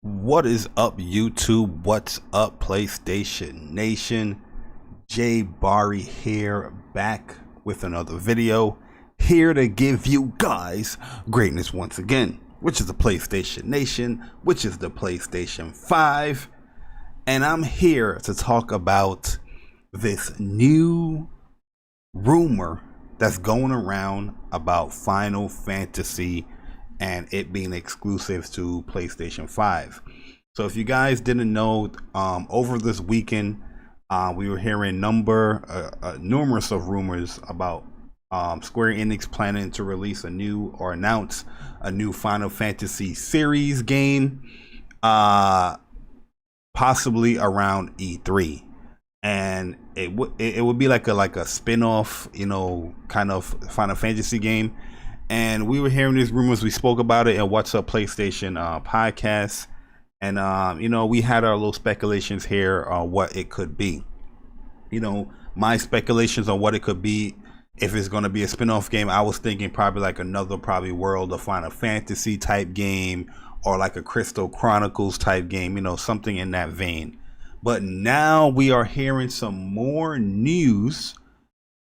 What is up, YouTube? What's up, PlayStation Nation? Jay Bari here, back with another video, here to give you guys greatness once again, which is the PlayStation Nation, which is the PlayStation 5, and I'm here to talk about this new rumor that's going around about Final Fantasy and it being exclusive to PlayStation 5. So if you guys didn't know, over this weekend, we were hearing numerous of rumors about Square Enix planning to release announce a new Final Fantasy series game, possibly around E3. And it would be like a spin-off, kind of Final Fantasy game. And we were hearing these rumors. We spoke about it in What's Up PlayStation podcast, and we had our little speculations here on what it could be. My speculations on what it could be. If it's going to be a spin-off game, I was thinking probably like another World of Final Fantasy type game, or like a Crystal Chronicles type game, something in that vein. But now we are hearing some more news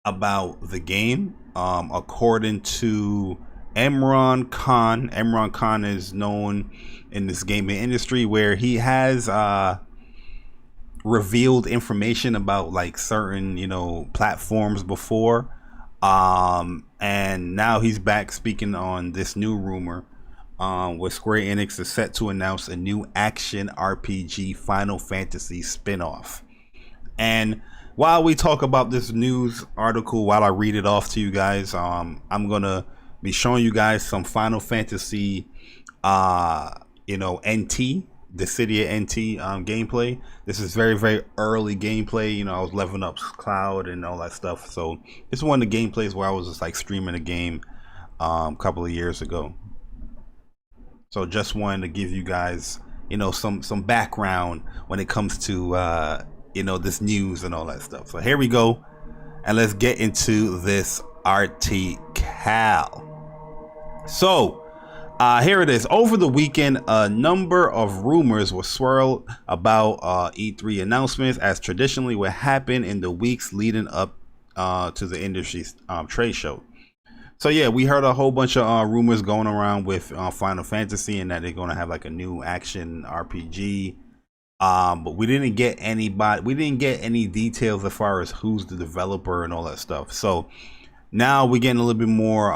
about the game. According to Imran Khan. Imran Khan is known in this gaming industry where he has revealed information about like certain platforms before, and now he's back speaking on this new rumor, where Square Enix is set to announce a new action RPG Final Fantasy spin-off. And while we talk about this news article, while I read it off to you guys, I'm gonna be showing you guys some Final Fantasy, NT, the City of NT gameplay. This is very, very early gameplay. I was leveling up Cloud and all that stuff. So it's one of the gameplays where I was just like streaming a game a couple of years ago. So just wanted to give you guys, some background when it comes to this news and all that stuff. So here we go, and let's get into this article. So here it is. Over the weekend, a number of rumors were swirled about E3 announcements, as traditionally would happen in the weeks leading up to the industry's trade show. So yeah, we heard a whole bunch of rumors going around with Final Fantasy, and that they're going to have like a new action RPG. But we didn't get any details as far as who's the developer and all that stuff. So now we're getting a little bit more,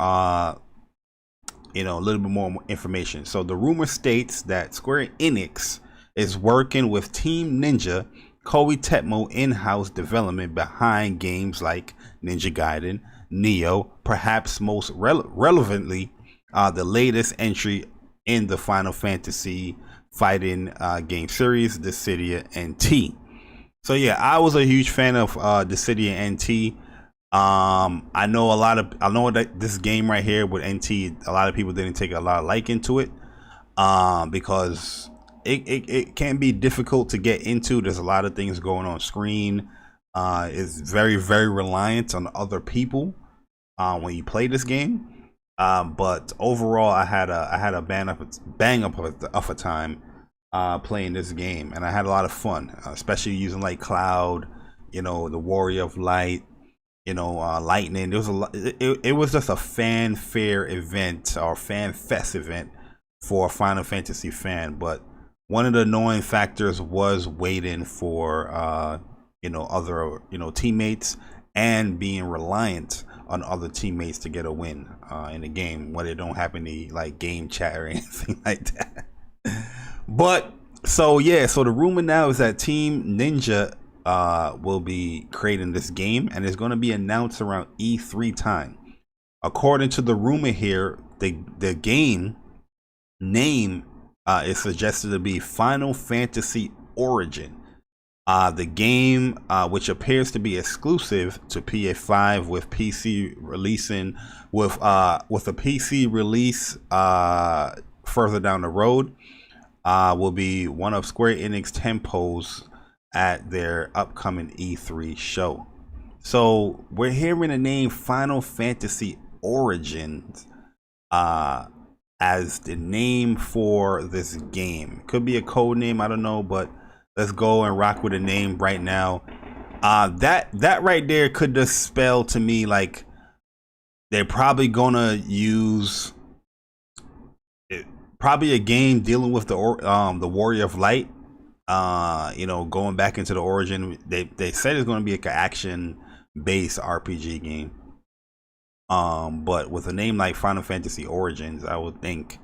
information. So the rumor states that Square Enix is working with Team Ninja, Koei Tecmo in-house development behind games like Ninja Gaiden, Neo, perhaps most relevantly, the latest entry in the Final Fantasy fighting game series, the City of NT. So yeah, I was a huge fan of the City of NT. I know that this game right here with NT, a lot of people didn't take a lot of liking to it, because it can be difficult to get into. There's a lot of things going on screen. It's very, very reliant on other people when you play this game. But overall, I had a bang up of a time playing this game, and I had a lot of fun, especially using like Cloud, the Warrior of Light, Lightning. There was a lot. It was just a fanfare event, or fan fest event for a Final Fantasy fan. But one of the annoying factors was waiting for other teammates, and being reliant on other teammates to get a win in the game, when it don't have any like game chat or anything like that. But so the rumor now is that Team Ninja will be creating this game, and it's going to be announced around E3 time. According to the rumor here, the game name is suggested to be Final Fantasy Origin. The game, which appears to be exclusive to PS5, with PC releasing with a PC release further down the road, will be one of Square Enix tempos at their upcoming E3 show. So we're hearing the name Final Fantasy Origins, as the name for this game. Could be a code name, I don't know, but let's go and rock with a name right now. That right there could just spell to me like they're probably gonna use it, probably a game dealing with the Warrior of Light. You know, going back into the origin, they said it's gonna be like an action based RPG game. But with a name like Final Fantasy Origins, I would think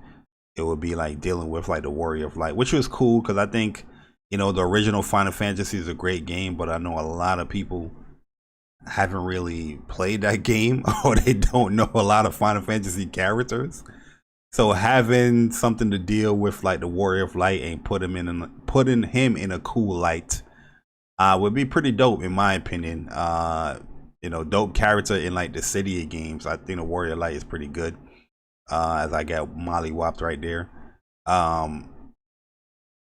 it would be like dealing with like the Warrior of Light, which was cool because I think, you know, the original Final Fantasy is a great game, but I know a lot of people haven't really played that game or they don't know a lot of Final Fantasy characters. So having something to deal with like the Warrior of Light and putting him in a cool light would be pretty dope in my opinion. You know, dope character in like the City games. I think the Warrior of Light is pretty good. As I got mollywopped right there.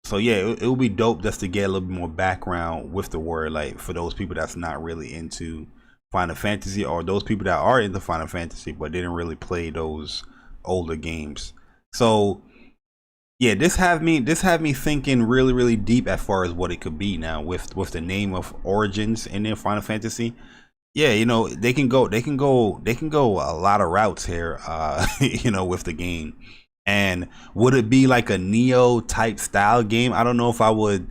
So yeah, it would be dope just to get a little bit more background with the Warrior Light for those people that's not really into Final Fantasy, or those people that are into Final Fantasy but didn't really play those older games. So yeah, this had me thinking really deep as far as what it could be now with the name of Origins in their Final Fantasy. Yeah, you know, they can go a lot of routes here, you know, with the game. And would it be like a Neo type style game? I don't know if I would.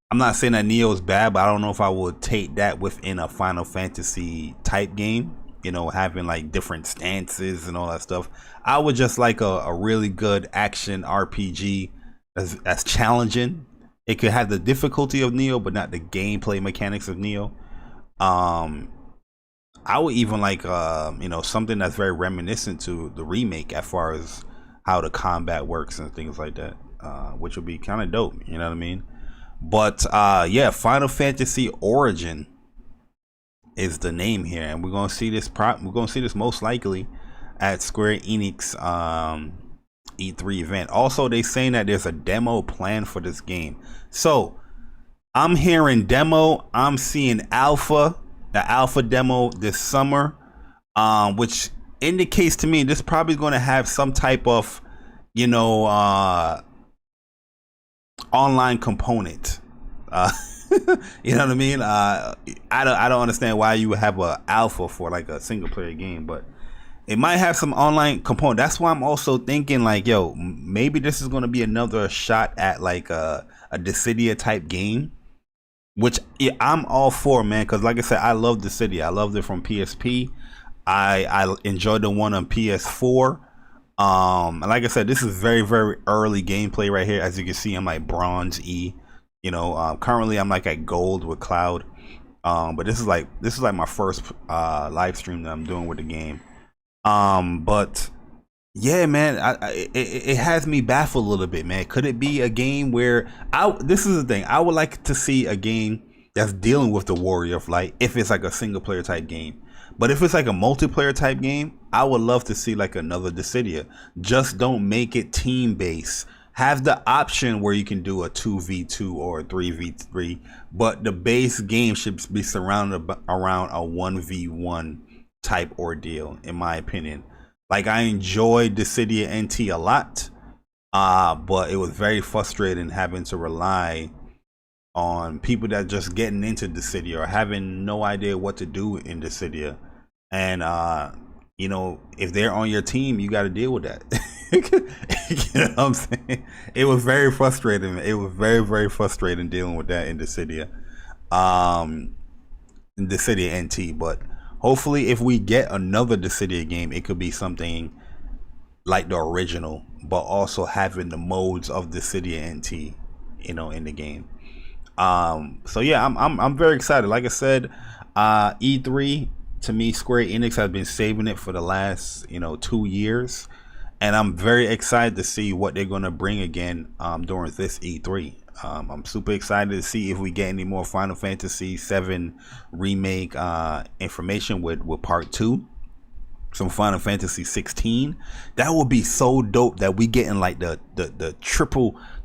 I'm not saying that Neo is bad, but I don't know if I would take that within a Final Fantasy type game, you know, having like different stances and all that stuff. I would just like a really good action RPG that's challenging. It could have the difficulty of Neo, but not the gameplay mechanics of Neo. I would even like you know, something that's very reminiscent to the remake as far as how the combat works and things like that, which would be kind of dope, you know what I mean? But yeah, Final Fantasy Origin is the name here, and we're gonna see this most likely at Square Enix E3 event. Also, they saying that there's a demo planned for this game. So I'm hearing demo, I'm seeing alpha, the alpha demo this summer, which indicates to me this probably going to have some type of, you know, online component. You know what I mean? I don't understand why you would have a alpha for like a single player game, but it might have some online component. That's why I'm also thinking like, yo, maybe this is going to be another shot at like a Dissidia type game, which yeah, I'm all for, man, because like I said, I love Dissidia. I loved it from PSP. I enjoyed the one on PS4. And like I said, this is very early gameplay right here. As you can see, I'm like bronze E. You know, currently I'm like at gold with Cloud. But this is like my first live stream that I'm doing with the game. But yeah, man, it has me baffled a little bit, man. Could it be a game where this is the thing, I would like to see a game that's dealing with the Warrior of Light if it's like a single player type game. But if it's like a multiplayer type game, I would love to see like another Dissidia. Just don't make it team based. Have the option where you can do a 2v2 or a 3v3, but the base game should be surrounded around a 1v1 type ordeal, in my opinion. Like, I enjoyed Dissidia NT a lot, but it was very frustrating having to rely on people that just getting into Dissidia or having no idea what to do in Dissidia. And you know, if they're on your team, you got to deal with that. You know what I'm saying? It was very frustrating. It was very frustrating dealing with that in Dissidia, NT. But hopefully, if we get another Dissidia game, it could be something like the original, but also having the modes of Dissidia NT, you know, in the game. So yeah, I'm very excited. Like I said, E3 to me, Square Enix has been saving it for the last 2 years, and I'm very excited to see what they're gonna bring again during this E3. I'm super excited to see if we get any more Final Fantasy VII remake information with part 2. Some Final Fantasy 16. That would be so dope that we getting like the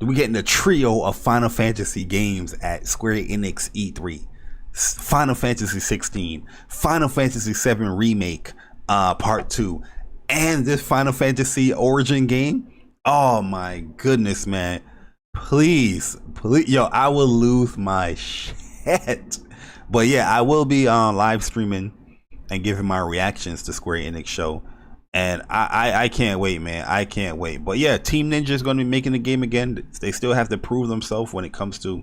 we getting the trio of Final Fantasy games at Square Enix E3. Final Fantasy 16, Final Fantasy 7 remake part 2, and this Final Fantasy Origin game. Oh my goodness, man. Please, please, yo, I will lose my shit. But yeah, I will be live streaming and giving my reactions to Square Enix show. And I can't wait, man. I can't wait. But yeah, Team Ninja is going to be making the game again. They still have to prove themselves when it comes to,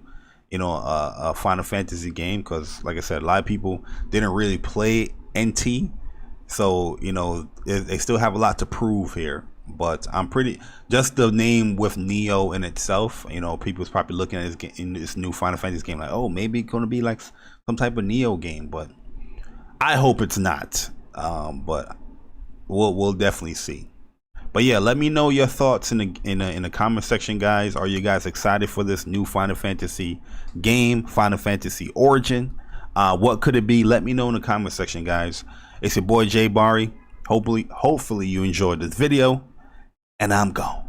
you know, a Final Fantasy game. Because, like I said, a lot of people didn't really play NT. So, you know, they still have a lot to prove here. But I'm pretty, just the name with Neo in itself, you know, people's probably looking at this, in this new Final Fantasy game like, oh, maybe it's going to be like some type of Neo game. But I hope it's not. But we'll definitely see. But yeah, let me know your thoughts in the comment section, guys. Are you guys excited for this new Final Fantasy game, Final Fantasy Origin? What could it be? Let me know in the comment section, guys. It's your boy Jay Bari. Hopefully you enjoyed this video, and I'm gone.